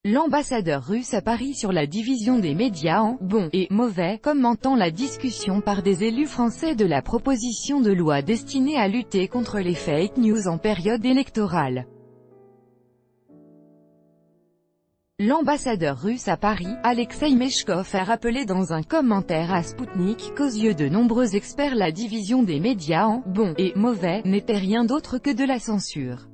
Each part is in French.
L'ambassadeur russe à Paris sur la division des médias en « bon » et « mauvais », commentant la discussion par des élus français de la proposition de loi destinée à lutter contre les fake news en période électorale. L'ambassadeur russe à Paris, Alexei Meshkov, a rappelé dans un commentaire à Sputnik qu'aux yeux de nombreux experts la division des médias en « bon » et « mauvais » n'était rien d'autre que de la censure.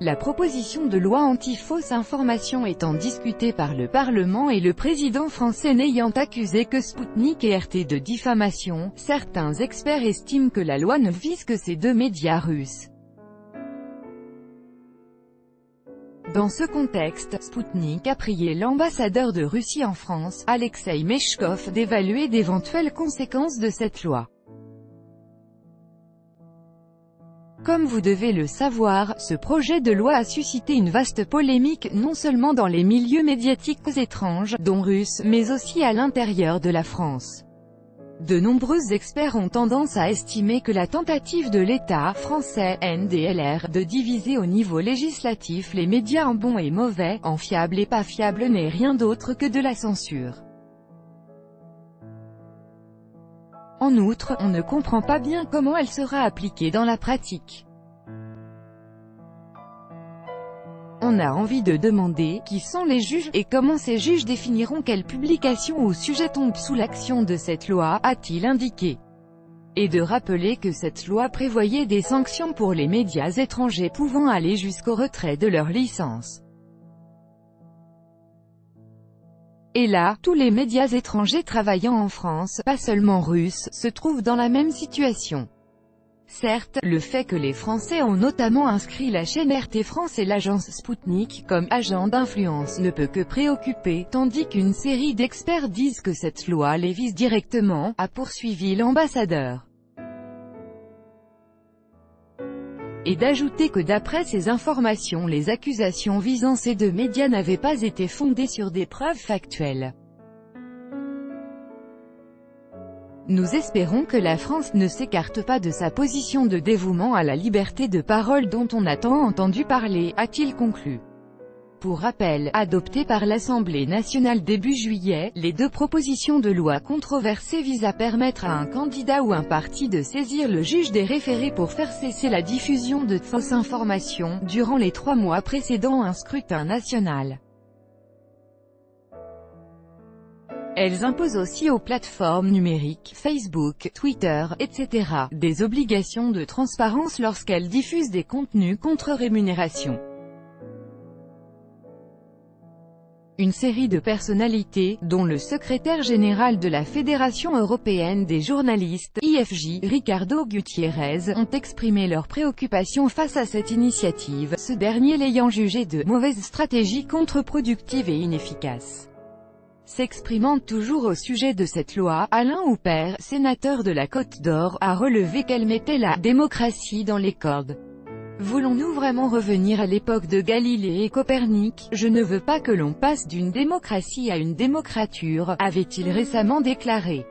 La proposition de loi anti-fausse information étant discutée par le Parlement et le président français n'ayant accusé que Sputnik et RT de diffamation, certains experts estiment que la loi ne vise que ces deux médias russes. Dans ce contexte, Sputnik a prié l'ambassadeur de Russie en France, Alexei Meshkov, d'évaluer d'éventuelles conséquences de cette loi. Comme vous devez le savoir, ce projet de loi a suscité une vaste polémique non seulement dans les milieux médiatiques étranges, dont russes, mais aussi à l'intérieur de la France. De nombreux experts ont tendance à estimer que la tentative de l'État français, NDLR, de diviser au niveau législatif les médias en bons et mauvais, en fiables et pas fiables n'est rien d'autre que de la censure. En outre, on ne comprend pas bien comment elle sera appliquée dans la pratique. On a envie de demander qui sont les juges, et comment ces juges définiront quelle publication ou sujet tombe sous l'action de cette loi, a-t-il indiqué. Et de rappeler que cette loi prévoyait des sanctions pour les médias étrangers pouvant aller jusqu'au retrait de leur licence. Et là, tous les médias étrangers travaillant en France, pas seulement russes, se trouvent dans la même situation. Certes, le fait que les Français ont notamment inscrit la chaîne RT France et l'agence Sputnik comme agents d'influence ne peut que préoccuper, tandis qu'une série d'experts disent que cette loi les vise directement, a poursuivi l'ambassadeur. Et d'ajouter que d'après ces informations les accusations visant ces deux médias n'avaient pas été fondées sur des preuves factuelles. Nous espérons que la France ne s'écarte pas de sa position de dévouement à la liberté de parole dont on a tant entendu parler, a-t-il conclu. Pour rappel, adoptées par l'Assemblée nationale début juillet, les deux propositions de loi controversées visent à permettre à un candidat ou un parti de saisir le juge des référés pour faire cesser la diffusion de fausses informations, durant les 3 mois précédant un scrutin national. Elles imposent aussi aux plateformes numériques, Facebook, Twitter, etc., des obligations de transparence lorsqu'elles diffusent des contenus contre rémunération. Une série de personnalités, dont le secrétaire général de la Fédération européenne des journalistes, IFJ, Ricardo Gutiérrez, ont exprimé leurs préoccupations face à cette initiative, ce dernier l'ayant jugée de « mauvaise stratégie contre-productive et inefficace ». S'exprimant toujours au sujet de cette loi, Alain Houpert, sénateur de la Côte d'Or, a relevé qu'elle mettait la « démocratie dans les cordes ». Voulons-nous vraiment revenir à l'époque de Galilée et Copernic? Je ne veux pas que l'on passe d'une démocratie à une démocrature, avait-il récemment déclaré.